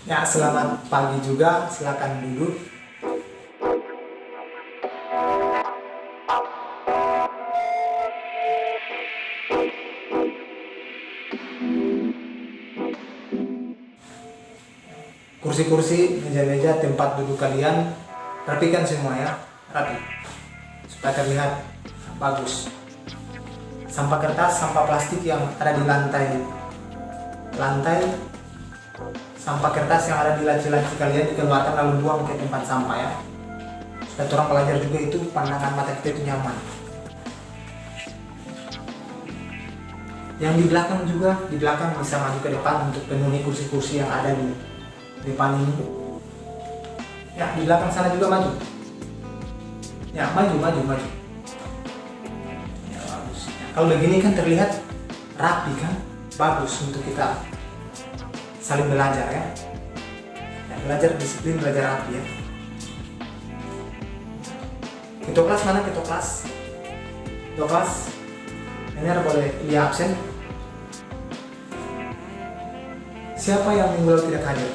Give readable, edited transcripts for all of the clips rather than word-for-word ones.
Ya, selamat pagi juga, silakan duduk. Kursi-kursi, meja-meja, tempat duduk kalian rapikan semua ya, rapi. Supaya terlihat bagus. Sampah kertas, sampah plastik yang ada di lantai, sampah kertas yang ada di laci-laci kalian dikeluarkan lalu buang ke tempat sampah ya. Supaya orang pelajar juga itu pandangan mata kita itu nyaman. Yang di belakang bisa maju ke depan untuk penuhi kursi-kursi yang ada di depan ini. Ya, di belakang sana juga maju. Ya, maju. Ya, bagus. Ya, kalau begini kan terlihat rapi kan, bagus untuk kita saling belajar ya. Ya, belajar disiplin, belajar rapi ya. Ketua kelas mana ketua kelas? Ketua kelas, ini boleh dia absen. Siapa yang minggu lalu tidak hadir?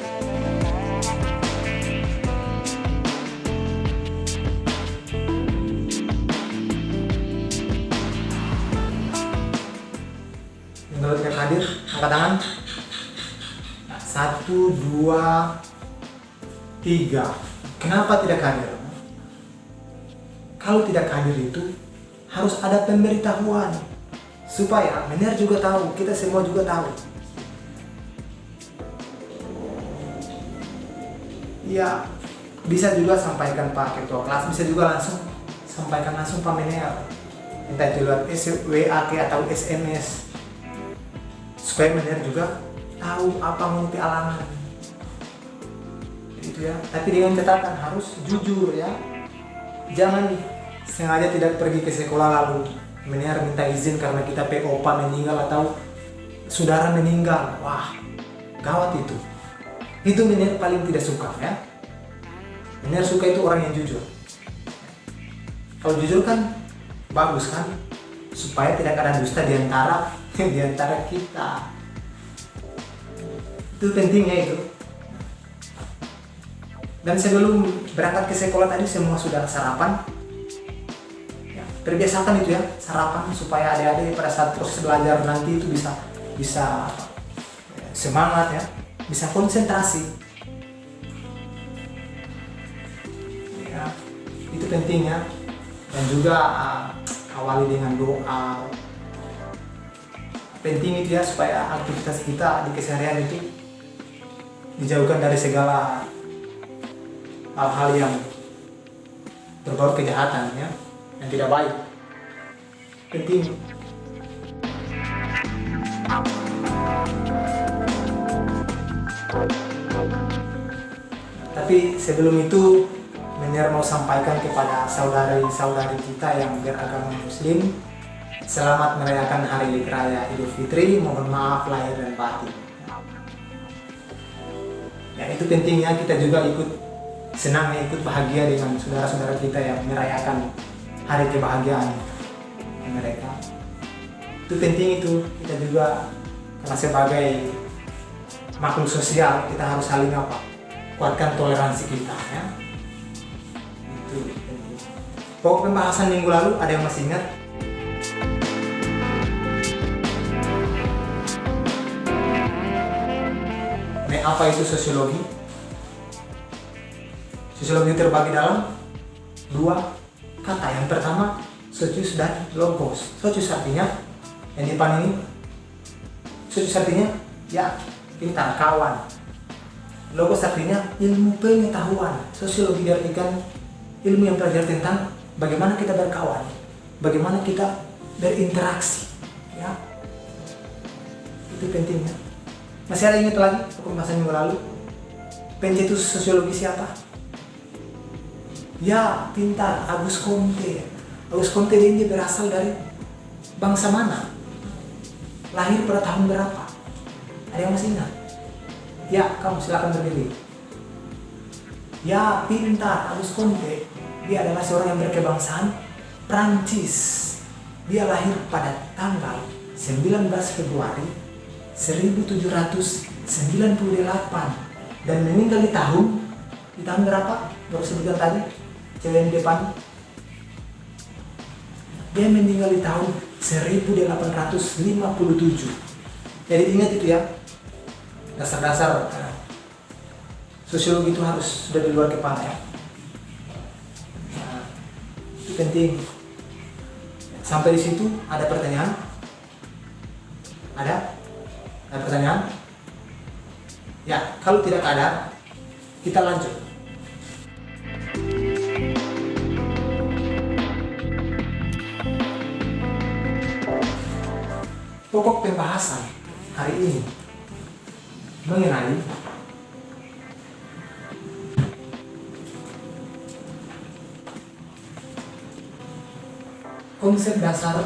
Minggu lalu tidak hadir, angkat tangan. 1, 2, 3. Kenapa tidak hadir? Kalau tidak hadir itu harus ada pemberitahuan supaya Mener juga tahu, kita semua juga tahu. Ya, bisa juga sampaikan Pak Ketua Kelas, bisa juga langsung sampaikan langsung Pak Mener. Entah itu lewat WA atau SMS. Supaya Mener juga tahu apa mengikuti alangan. Itu ya. Tapi dengan catatan harus jujur ya. Jangan sengaja tidak pergi ke sekolah lalu Mener minta izin karena kita opa meninggal atau saudara meninggal. Wah, gawat itu. Itu Mener paling tidak suka ya. Mener suka itu orang yang jujur. Kalau jujur kan bagus kan, supaya tidak ada dusta di antara kita. Itu pentingnya itu. Dan sebelum berangkat ke sekolah tadi semua sudah sarapan. Ya, terbiasakan itu ya, sarapan supaya adik-adik pada saat proses belajar nanti itu bisa semangat ya, bisa konsentrasi. Ya, itu pentingnya. Dan juga awali dengan doa. Penting itu ya supaya aktivitas kita di keseharian itu dijauhkan dari segala hal-hal yang berbau kejahatan ya, yang tidak baik. Penting. Tapi sebelum itu Mener mau sampaikan kepada saudari-saudari kita yang beragama Muslim, selamat merayakan Hari Raya Idul Fitri. Mohon maaf lahir dan batin. Ya, itu pentingnya kita juga senang ikut bahagia dengan saudara-saudara kita yang merayakan hari kebahagiaan mereka. Itu penting itu. Kita juga karena sebagai makhluk sosial kita harus saling kuatkan toleransi kita ya. Itu penting. Pokok pembahasan minggu lalu ada yang masih ingat? Apa itu sosiologi? Sosiologi terbagi dalam 2 kata. Yang pertama, socius dan logos. Socius artinya yang di depan ini. Socius artinya ya pintar, kawan. Logos artinya ilmu pengetahuan. Sosiologi diartikan ilmu yang belajar tentang bagaimana kita berkawan, bagaimana kita berinteraksi. Ya, itu pentingnya. Masih ada ingat lagi pembahasan minggu lalu? Pencetus sosiologi siapa? Ya, pintar, Auguste Comte. Auguste Comte ini berasal dari bangsa mana? Lahir pada tahun berapa? Ada yang masih ingat? Ya, kamu silakan berdiri. Ya, pintar, Auguste Comte. Dia adalah seorang yang berkebangsaan Prancis. Dia lahir pada tanggal 19 Februari 1798 dan meninggal di tahun berapa? Baru sebutkan tadi, cewek yang di depan. Dia meninggal di tahun 1857. Jadi ingat itu ya, dasar-dasar sosiologi itu harus sudah di luar kepala ya. Nah, itu penting. Sampai di situ ada pertanyaan? Ada pertanyaan? Ya, kalau tidak ada, kita lanjut. Pokok pembahasan hari ini mengenai konsep dasar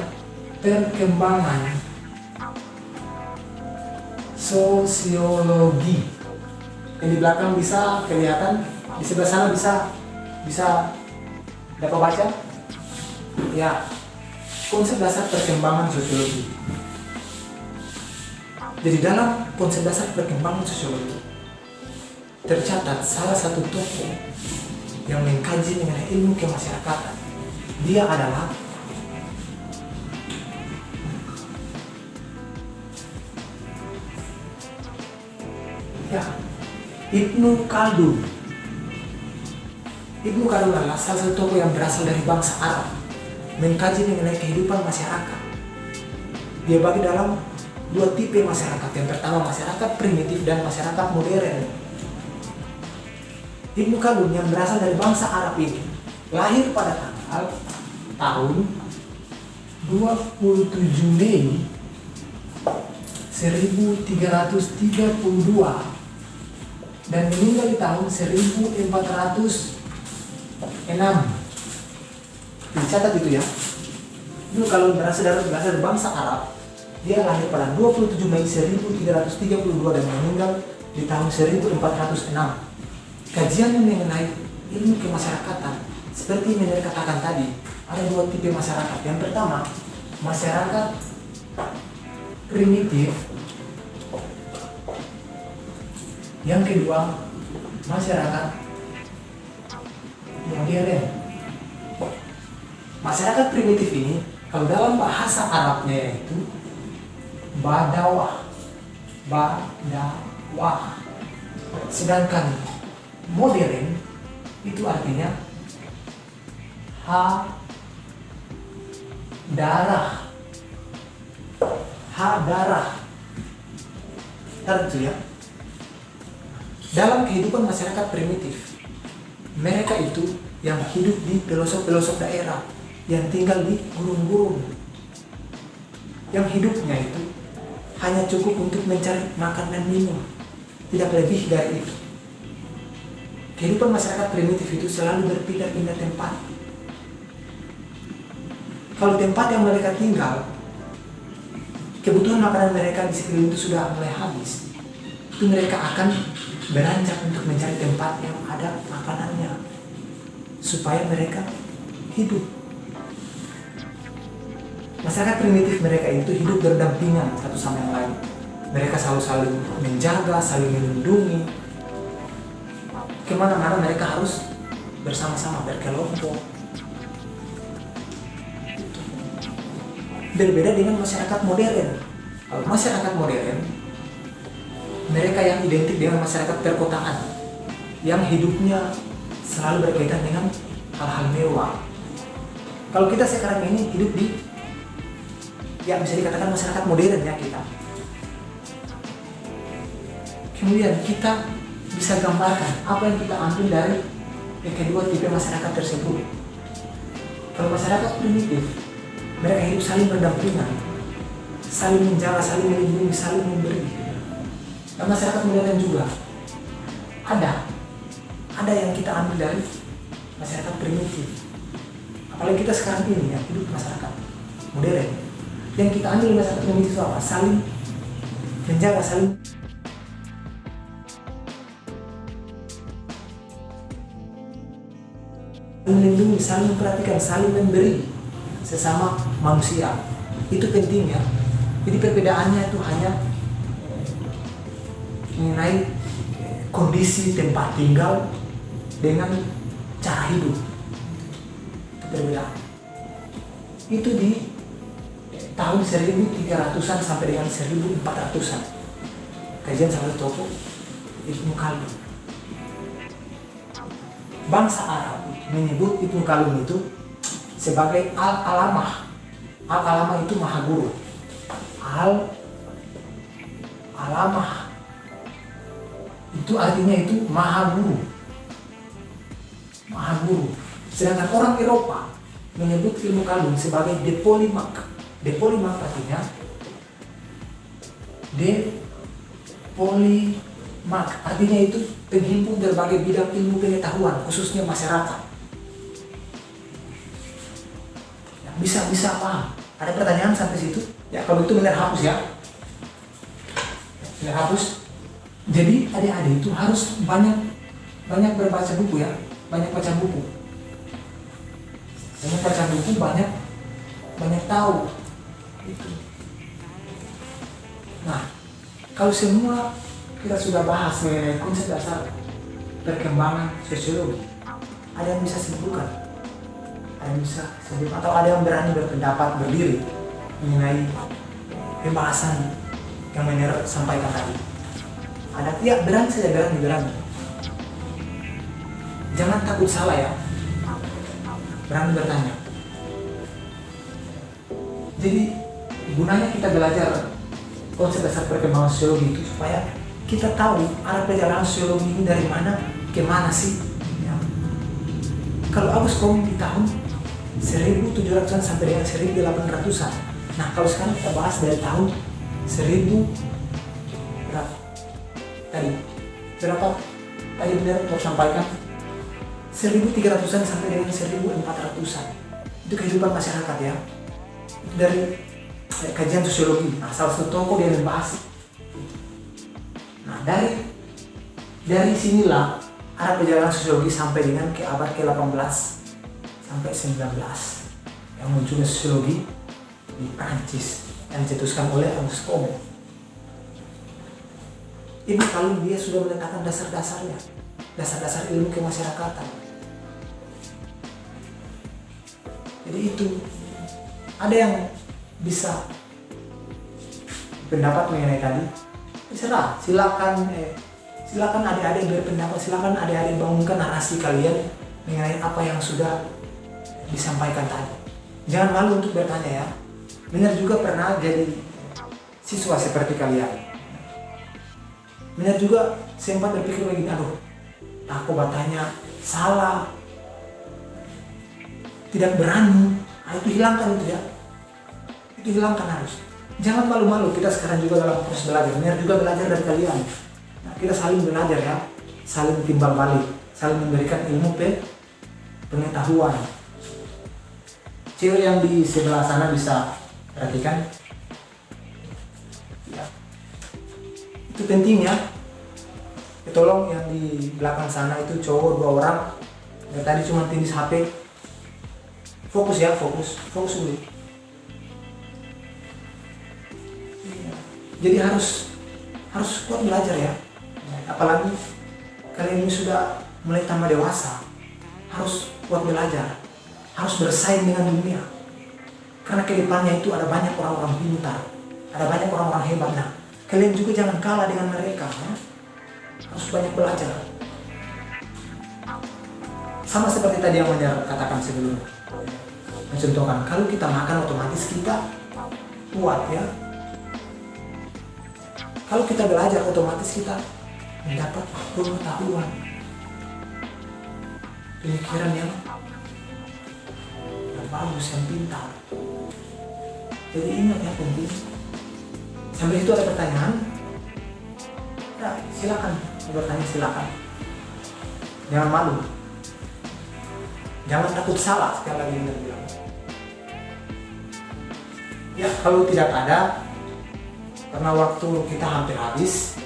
perkembangan sosiologi. Yang di belakang bisa kelihatan, di sebelah sana bisa dapat baca? Ya, konsep dasar perkembangan sosiologi. Jadi dalam konsep dasar perkembangan sosiologi tercatat salah satu tokoh yang mengkaji mengenai ilmu kemasyarakatan. Dia adalah Ibnu Khaldun. Ibnu Khaldun adalah salah satu tokoh yang berasal dari bangsa Arab, mengkaji mengenai kehidupan masyarakat. Dia bagi dalam dua tipe masyarakat. Yang pertama masyarakat primitif dan masyarakat modern. Ibnu Khaldun yang berasal dari bangsa Arab ini lahir pada tahun 27 Mei 1332 dan meninggal di tahun 1406. Dicatat itu ya. Ibnu Khaldun berasal dari bangsa Arab. Dia lahir pada 27 Mei 1332 dan meninggal di tahun 1406. Kajiannya mengenai ilmu kemasyarakatan, seperti yang saya katakan tadi, ada dua tipe masyarakat. Yang pertama, masyarakat primitif. Yang kedua, masyarakat modern. Masyarakat primitif ini, kalau dalam bahasa Arabnya yaitu Badawah. Sedangkan modern itu artinya Hadarah. Tentu ya. Dalam kehidupan masyarakat primitif, mereka itu yang hidup di pelosok-pelosok daerah, yang tinggal di gurun-gurun, yang hidupnya itu hanya cukup untuk mencari makan dan minum, tidak lebih dari itu. Kehidupan masyarakat primitif itu selalu berpindah-pindah tempat. Kalau tempat yang mereka tinggal, kebutuhan makanan mereka di sekeliling itu sudah mulai habis, itu mereka akan beranjak untuk mencari tempat yang ada makanannya, supaya mereka hidup. Masyarakat primitif mereka itu hidup berdampingan satu sama yang lain. Mereka selalu saling menjaga, saling melindungi. Kemana-mana mereka harus bersama-sama, berkelompok. Berbeda dengan masyarakat modern. Kalau masyarakat modern, mereka yang identik dengan masyarakat perkotaan, yang hidupnya selalu berkaitan dengan hal-hal mewah. Kalau kita sekarang ini hidup di, ya bisa dikatakan masyarakat modern ya kita. Kemudian kita bisa gambarkan apa yang kita ambil dari kedua tipe masyarakat tersebut. Kalau masyarakat primitif, mereka hidup saling berdampingan, saling menjaga, saling melindungi, saling memberi. Dan masyarakat modern juga ada yang kita ambil dari masyarakat primitif. Apalagi kita sekarang ini ya hidup masyarakat modern. Yang kita ambil dari masyarakat primitif itu apa? Saling menjaga, saling melindungi, saling memperhatikan, saling memberi sesama manusia. Itu penting ya. Jadi perbedaannya itu hanya mengenai kondisi tempat tinggal dengan cara hidup itu berbeda. Itu di tahun 1300-an sampai dengan 1400-an. Kajian salah satu tokoh Ibnu Khaldun. Bangsa Arab menyebut Ibnu Khaldun itu sebagai al-alamah. Al-alamah itu maha guru. Al-alamah itu artinya itu maha guru. Maha guru. Sedangkan orang Eropa menyebut Ibnu Khaldun sebagai the polymath. The polymath artinya artinya itu penghimpun berbagai bidang ilmu pengetahuan, khususnya masyarakat. Ya, bisa paham. Ada pertanyaan sampai situ? Ya kalau itu benar hapus ya. Benar hapus. Jadi adik-adik itu harus banyak berbaca buku ya, banyak baca buku. Banyak baca buku, banyak tahu. Itu. Nah, kalau semua kita sudah bahas mengenai konsep dasar perkembangan sosiologi, ada yang bisa simpulkan, atau ada yang berani berpendapat berdiri mengenai pembahasan yang Mener sampaikan tadi. Ada ya berani saja, berani. Jangan takut salah ya, berani bertanya. Jadi gunanya kita belajar konsep dasar perkembangan sosiologi itu supaya kita tahu arah perjalanan sosiologi ini dari mana ke mana sih ya. Kalau Agus Kom di tahun 1700-an sampai dengan 1800-an. Nah kalau sekarang kita bahas dari tahun 1000 berapa tadi benar untuk sampaikan 1300-an sampai dengan 1400-an. Itu kehidupan masyarakat ya, itu dari kajian sosiologi. Nah salah satu tokoh dia membahas. Nah dari sinilah arah perjalanan sosiologi sampai dengan ke abad ke-18 sampai 19 yang munculnya sosiologi di Prancis yang dicetuskan oleh Auguste Comte. Ini kalau dia sudah meletakkan dasar-dasarnya, dasar-dasar ilmu kemasyarakatan. Jadi itu ada yang bisa pendapat mengenai tadi, terserah, silakan adik-adik berpendapat, silakan adik-adik bangunkan narasi kalian mengenai apa yang sudah disampaikan tadi. Jangan malu untuk bertanya ya. Benar juga pernah jadi siswa seperti kalian. Benar juga sempat berpikir begini, aduh, aku bertanya salah, tidak berani. Nah, itu hilangkan itu ya. Itu hilangkan harus. Jangan malu-malu, kita sekarang juga dalam proses belajar. Benar juga belajar dari kalian. Nah, kita saling belajar ya, saling timbal balik, saling memberikan ilmu pengetahuan. Cewek yang di sebelah sana bisa perhatikan. Ya. Itu penting ya. Tolong yang di belakang sana itu cowok 2 orang. Yang tadi cuma tindis HP. Fokus ya, fokus dulu. Jadi harus kuat belajar ya. Apalagi kalian ini sudah mulai tambah dewasa, harus kuat belajar, harus bersaing dengan dunia. Karena ke depannya itu ada banyak orang-orang pintar, ada banyak orang-orang hebat. Nah, kalian juga jangan kalah dengan mereka ya. Harus banyak belajar. Sama seperti tadi yang Manjar katakan sebelumnya. Mencontohkan, kalau kita makan otomatis kita kuat ya. Kalau kita belajar otomatis kita mendapat pengetahuan, pemikiran yang bagus, yang pintar. Jadi ingat ya penting. Sambil itu ada pertanyaan, ya silakan bertanya, silakan. Jangan malu, jangan takut salah, sekali lagi Anda bilang. Ya kalau tidak ada, karena waktu kita hampir habis.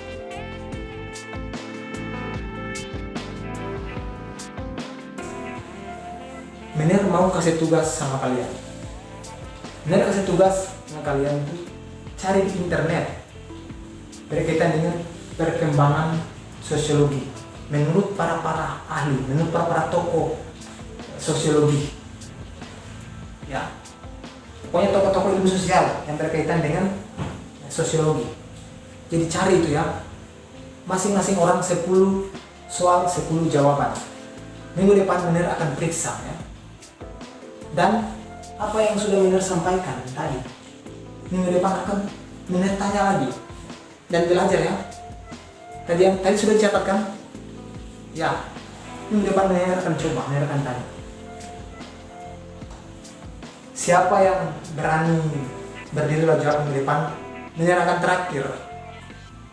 Mener mau kasih tugas sama kalian. Mener kasih tugas sama kalian itu cari di internet berkaitan dengan perkembangan sosiologi. Menurut para ahli, menurut para tokoh sosiologi. Ya. Pokoknya tokoh-tokoh ilmu sosial yang berkaitan dengan sosiologi. Jadi cari itu ya. Masing-masing orang 10 soal 10 jawaban. Minggu depan Mener akan periksa ya. Dan apa yang sudah Mener sampaikan tadi, minggu depan akan Mener tanya lagi dan belajar ya. Tadi sudah dicatatkan? Ya. Minggu depan Mener akan coba, Mener akan tanya. Siapa yang berani berdiri jawab minggu depan, Mener akan traktir.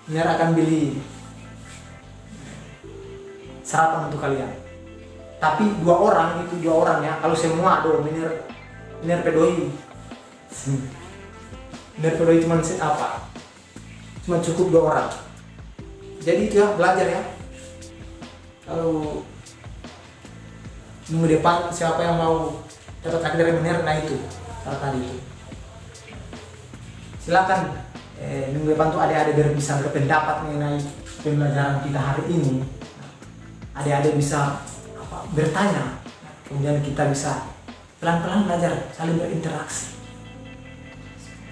Mener akan beli sarapan untuk kalian. Tapi dua orang ya. Kalau semua Mener pedoi. Mener pedoi cuma apa? Cuma cukup 2 orang. Jadi itu ya, belajar ya. Kalau minggu depan siapa yang mau dapat traktir dari Mener, nah itu cara tadi itu. Silakan minggu depan tuh adik-adik bisa berpendapat mengenai pembelajaran kita hari ini. Adik-adik bisa bertanya, kemudian kita bisa pelan-pelan belajar saling berinteraksi.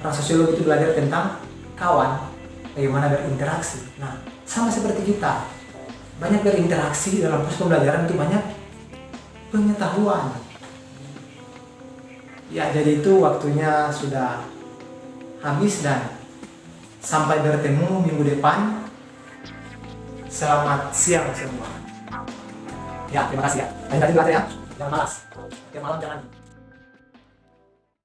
Orang sosiologi itu belajar tentang kawan, bagaimana berinteraksi. Nah, sama seperti kita, banyak berinteraksi dalam proses pembelajaran itu banyak pengetahuan. Ya, jadi itu waktunya sudah habis dan sampai bertemu minggu depan. Selamat siang semua. Ya, terima kasih ya. Lanjut belajar ya. Jangan malas. Tiap malam jangan.